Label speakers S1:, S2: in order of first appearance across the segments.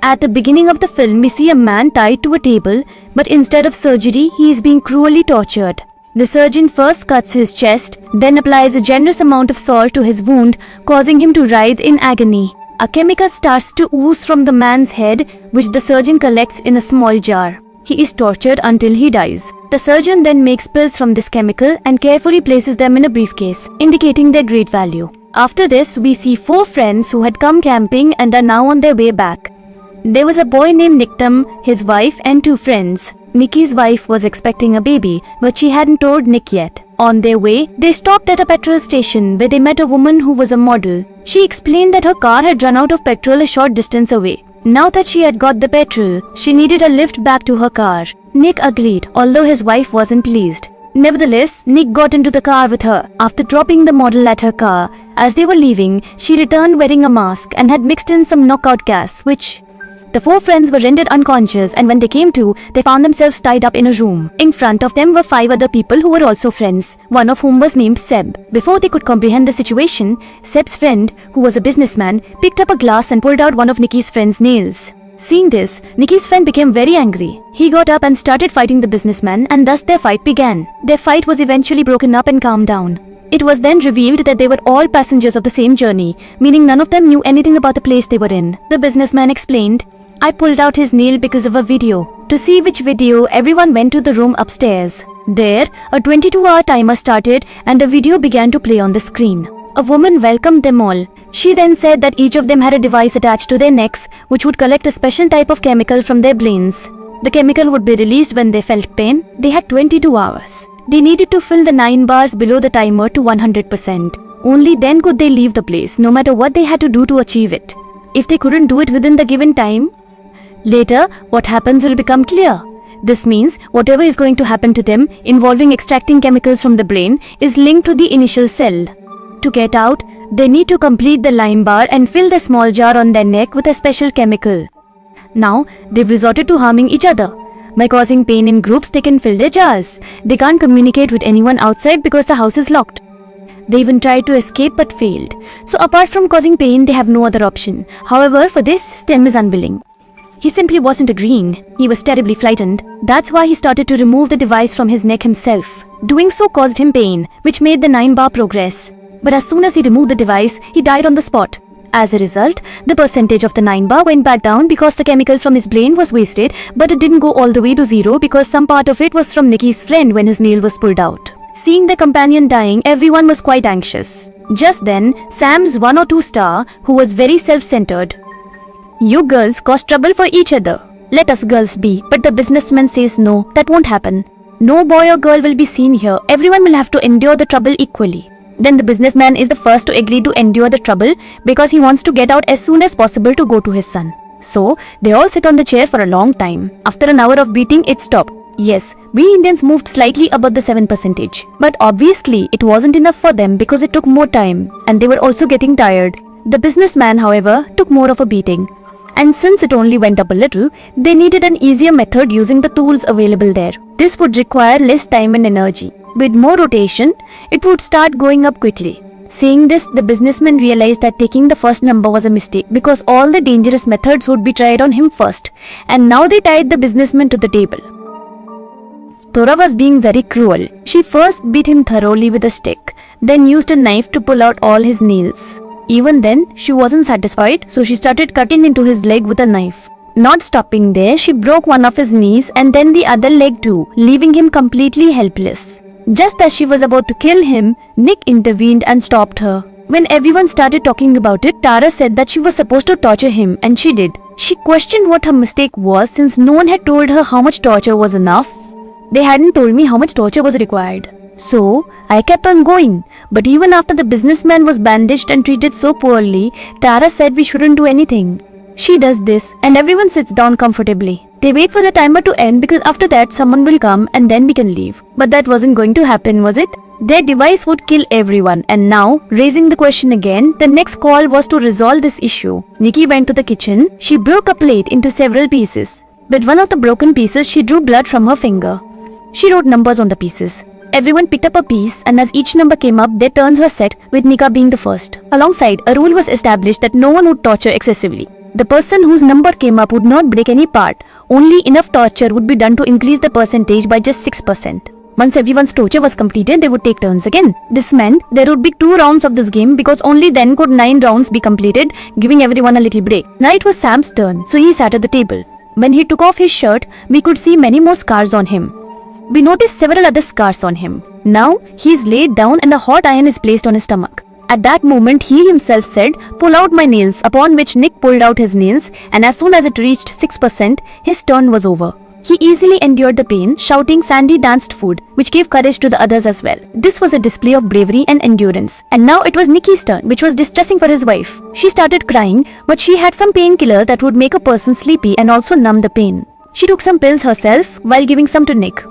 S1: At the beginning of the film, we see a man tied to a table, but instead of surgery, he is being cruelly tortured. The surgeon first cuts his chest, then applies a generous amount of salt to his wound, causing him to writhe in agony. A chemical starts to ooze from the man's head, which the surgeon collects in a small jar. He is tortured until he dies. The surgeon then makes pills from this chemical and carefully places them in a briefcase, indicating their great value. After this, we see 4 friends who had come camping and are now on their way back. There was a boy named Nicktam, his wife and 2 friends. Nicky's wife was expecting a baby, but she hadn't told Nick yet. On their way, they stopped at a petrol station where they met a woman who was a model. She explained that her car had run out of petrol a short distance away. Now that she had got the petrol, she needed a lift back to her car. Nick agreed, although his wife wasn't pleased. Nevertheless, Nick got into the car with her. After dropping the model at her car, as they were leaving, she returned wearing a mask and had mixed in some knockout gas, which... The 4 friends were rendered unconscious, and when they came to, they found themselves tied up in a room. In front of them were 5 other people who were also friends, one of whom was named Seb. Before they could comprehend the situation, Seb's friend, who was a businessman, picked up a glass and pulled out one of Nicky's friend's nails. Seeing this, Nicky's friend became very angry. He got up and started fighting the businessman, and thus their fight began. Their fight was eventually broken up and calmed down. It was then revealed that they were all passengers of the same journey, meaning none of them knew anything about the place they were in. The businessman explained, "I pulled out his nail because of a video. To see which video, everyone went to the room upstairs. There, a 22-hour timer started and a video began to play on the screen. A woman welcomed them all. She then said that each of them had a device attached to their necks which would collect a special type of chemical from their brains. The chemical would be released when they felt pain. They had 22 hours. They needed to fill the 9 bars below the timer to 100%. Only then could they leave the place, no matter what they had to do to achieve it. If they couldn't do it within the given time, later, what happens will become clear. This means whatever is going to happen to them involving extracting chemicals from the brain is linked to the initial cell. To get out, they need to complete the lime bar and fill the small jar on their neck with a special chemical. Now, they've resorted to harming each other. By causing pain in groups, they can fill their jars. They can't communicate with anyone outside because the house is locked. They even tried to escape but failed. So apart from causing pain, they have no other option. However, for this, Stem is unwilling. He simply wasn't agreeing. He was terribly frightened. That's why he started to remove the device from his neck himself. Doing so caused him pain, which made the 9 bar progress. But as soon as he removed the device, he died on the spot. As a result, the percentage of the 9 bar went back down because the chemical from his brain was wasted, but it didn't go all the way to 0 because some part of it was from Nicky's friend when his nail was pulled out. Seeing their companion dying, everyone was quite anxious. Just then, Sam's 1 or 2 star, who was very self-centered, "You girls cause trouble for each other. Let us girls be." But the businessman says no, that won't happen. No boy or girl will be seen here. Everyone will have to endure the trouble equally. Then the businessman is the first to agree to endure the trouble because he wants to get out as soon as possible to go to his son. So, they all sit on the chair for a long time. After an hour of beating, it stopped. Yes, we Indians moved slightly above the 7%. But obviously, it wasn't enough for them because it took more time. And they were also getting tired. The businessman, however, took more of a beating. And since it only went up a little, they needed an easier method using the tools available there. This would require less time and energy. With more rotation, it would start going up quickly. Seeing this, the businessman realized that taking the first number was a mistake because all the dangerous methods would be tried on him first. And now they tied the businessman to the table. Tora was being very cruel. She first beat him thoroughly with a stick, then used a knife to pull out all his nails. Even then, she wasn't satisfied, so she started cutting into his leg with a knife. Not stopping there, she broke one of his knees and then the other leg too, leaving him completely helpless. Just as she was about to kill him, Nick intervened and stopped her. When everyone started talking about it, Tara said that she was supposed to torture him, and she did. She questioned what her mistake was since no one had told her how much torture was enough. They hadn't told me how much torture was required. So, I kept on going. But even after the businessman was bandaged and treated so poorly, Tara said we shouldn't do anything. She does this, and everyone sits down comfortably. They wait for the timer to end because after that someone will come and then we can leave. But that wasn't going to happen, was it? Their device would kill everyone, and now, raising the question again, the next call was to resolve this issue. Nikki went to the kitchen. She broke a plate into several pieces. With one of the broken pieces, she drew blood from her finger. She wrote numbers on the pieces. Everyone picked up a piece, and as each number came up, their turns were set, with Nika being the first. Alongside, a rule was established that no one would torture excessively. The person whose number came up would not break any part. Only enough torture would be done to increase the percentage by just 6%. Once everyone's torture was completed, they would take turns again. This meant there would be 2 rounds of this game because only then could 9 rounds be completed, giving everyone a little break. Now it was Sam's turn, so he sat at the table. When he took off his shirt, we could see many more scars on him. We noticed several other scars on him. Now, he is laid down and a hot iron is placed on his stomach. At that moment, he himself said, "Pull out my nails," upon which Nick pulled out his nails, and as soon as it reached 6%, his turn was over. He easily endured the pain, shouting Sandy danced food, which gave courage to the others as well. This was a display of bravery and endurance. And now it was Nicky's turn, which was distressing for his wife. She started crying, but she had some painkillers that would make a person sleepy and also numb the pain. She took some pills herself while giving some to Nick.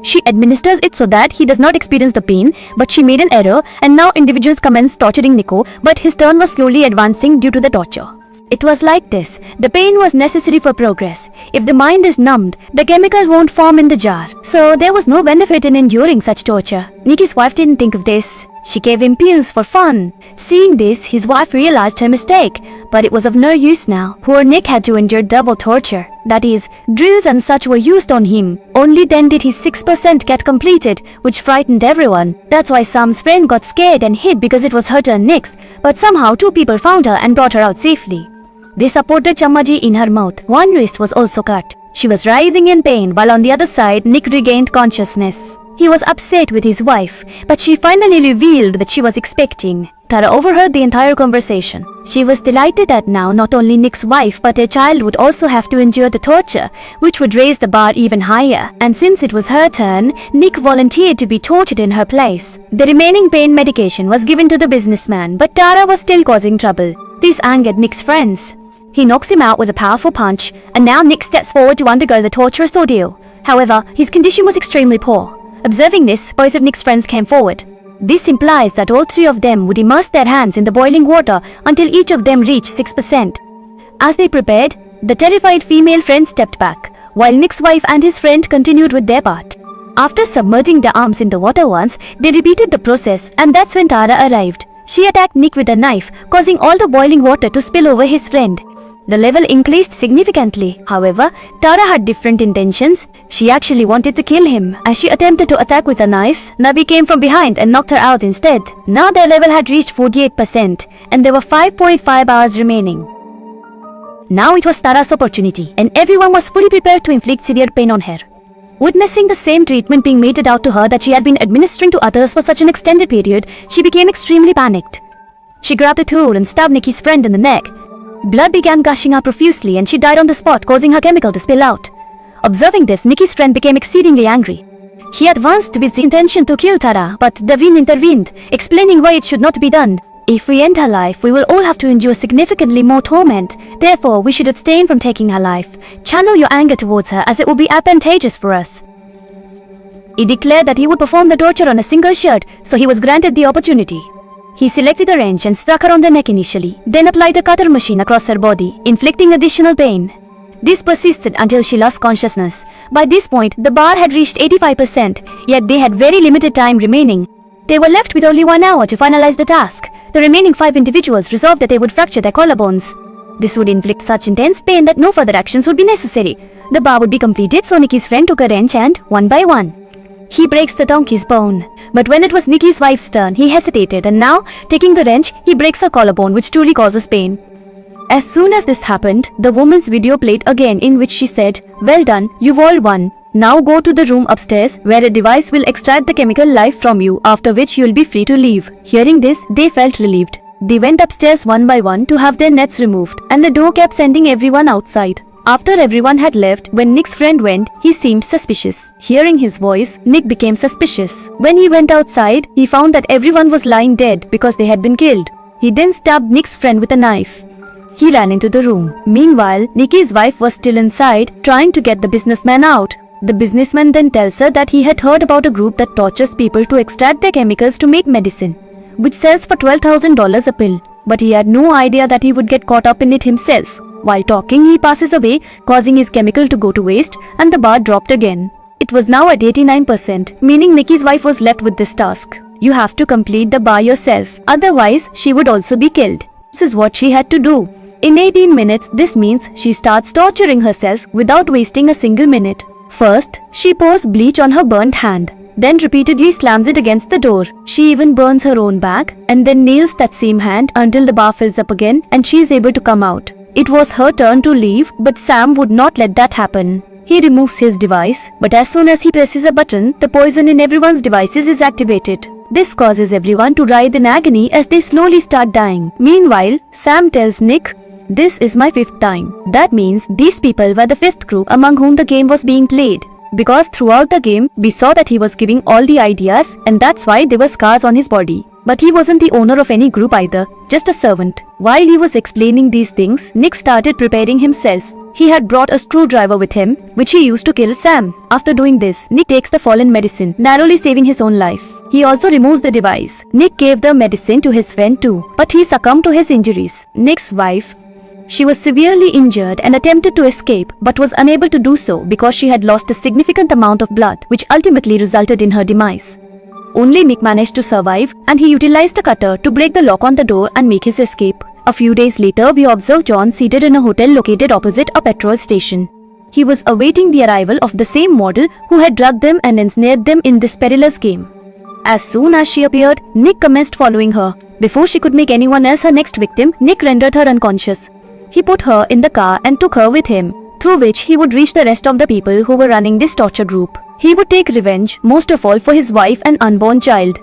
S1: She administers it so that he does not experience the pain, but she made an error and now individuals commenced torturing Nico, but his turn was slowly advancing due to the torture. It was like this. The pain was necessary for progress. If the mind is numbed, the chemicals won't form in the jar. So there was no benefit in enduring such torture. Nicky's wife didn't think of this. She gave him pills for fun. Seeing this, his wife realized her mistake, but it was of no use now. Poor Nick had to endure double torture. That is, drills and such were used on him. Only then did his 6% get completed, which frightened everyone. That's why Sam's friend got scared and hid because it was her turn next. But somehow 2 people found her and brought her out safely. They supported Chammaji in her mouth. One wrist was also cut. She was writhing in pain, while on the other side, Nick regained consciousness. He was upset with his wife, but she finally revealed that she was expecting. Tara overheard the entire conversation. She was delighted that now not only Nick's wife but her child would also have to endure the torture, which would raise the bar even higher. And since it was her turn, Nick volunteered to be tortured in her place. The remaining pain medication was given to the businessman, but Tara was still causing trouble. This angered Nick's friends. He knocks him out with a powerful punch, and now Nick steps forward to undergo the torturous ordeal. However, his condition was extremely poor. Observing this, both of Nick's friends came forward. This implies that all 3 of them would immerse their hands in the boiling water until each of them reached 6%. As they prepared, the terrified female friend stepped back, while Nick's wife and his friend continued with their part. After submerging their arms in the water once, they repeated the process, and that's when Tara arrived. She attacked Nick with a knife, causing all the boiling water to spill over his friend. The level increased significantly. However, Tara had different intentions. She actually wanted to kill him. As she attempted to attack with a knife, Nabi came from behind and knocked her out instead. Now their level had reached 48%, and there were 5.5 hours remaining. Now it was Tara's opportunity, and everyone was fully prepared to inflict severe pain on her. Witnessing the same treatment being meted out to her that she had been administering to others for such an extended period, she became extremely panicked. She grabbed a tool and stabbed Nicky's friend in the neck. Blood began gushing out profusely and she died on the spot, causing her chemical to spill out. Observing this, Nicky's friend became exceedingly angry. He advanced with the intention to kill Tara, but Davin intervened, explaining why it should not be done. If we end her life, we will all have to endure significantly more torment. Therefore, we should abstain from taking her life. Channel your anger towards her as it will be advantageous for us. He declared that he would perform the torture on a single shot, so he was granted the opportunity. He selected a wrench and struck her on the neck initially, then applied the cutter machine across her body, inflicting additional pain. This persisted until she lost consciousness. By this point, the bar had reached 85%, yet they had very limited time remaining. They were left with only 1 hour to finalize the task. The remaining 5 individuals resolved that they would fracture their collarbones. This would inflict such intense pain that no further actions would be necessary. The bar would be completed, so Nicky's friend took a wrench and, one by one, he breaks the donkey's bone. But when it was Nicky's wife's turn, he hesitated, and now, taking the wrench, he breaks her collarbone, which truly causes pain. As soon as this happened, the woman's video played again, in which she said, "Well done, you've all won. Now go to the room upstairs, where a device will extract the chemical life from you, after which you'll be free to leave." Hearing this, they felt relieved. They went upstairs one by one to have their nets removed, and the door kept sending everyone outside. After everyone had left, when Nick's friend went, he seemed suspicious. Hearing his voice, Nick became suspicious. When he went outside, he found that everyone was lying dead because they had been killed. He then stabbed Nick's friend with a knife. He ran into the room. Meanwhile, Nicky's wife was still inside, trying to get the businessman out. The businessman then tells her that he had heard about a group that tortures people to extract their chemicals to make medicine, which sells for $12,000 a pill. But he had no idea that he would get caught up in it himself. While talking, he passes away, causing his chemical to go to waste, and the bar dropped again. It was now at 89%, meaning Nicky's wife was left with this task. You have to complete the bar yourself, otherwise she would also be killed. This is what she had to do. In 18 minutes, this means she starts torturing herself without wasting a single minute. First, she pours bleach on her burnt hand, then repeatedly slams it against the door. She even burns her own back and then nails that same hand until the bar fills up again and she is able to come out. It was her turn to leave, but Sam would not let that happen. He removes his device, but as soon as he presses a button, the poison in everyone's devices is activated. This causes everyone to writhe in agony as they slowly start dying. Meanwhile, Sam tells Nick, "This is my 5th time." That means these people were the 5th group among whom the game was being played. Because throughout the game, we saw that he was giving all the ideas and that's why there were scars on his body. But he wasn't the owner of any group either, just a servant. While he was explaining these things, Nick started preparing himself. He had brought a screwdriver with him, which he used to kill Sam. After doing this, Nick takes the fallen medicine, narrowly saving his own life. He also removes the device. Nick gave the medicine to his friend too, but he succumbed to his injuries. Nick's wife, she was severely injured and attempted to escape, but was unable to do so because she had lost a significant amount of blood, which ultimately resulted in her demise. Only Nick managed to survive, and he utilized a cutter to break the lock on the door and make his escape. A few days later, we observe John seated in a hotel located opposite a petrol station. He was awaiting the arrival of the same model who had drugged them and ensnared them in this perilous game. As soon as she appeared, Nick commenced following her. Before she could make anyone else her next victim, Nick rendered her unconscious. He put her in the car and took her with him, through which he would reach the rest of the people who were running this torture group. He would take revenge, most of all for his wife and unborn child.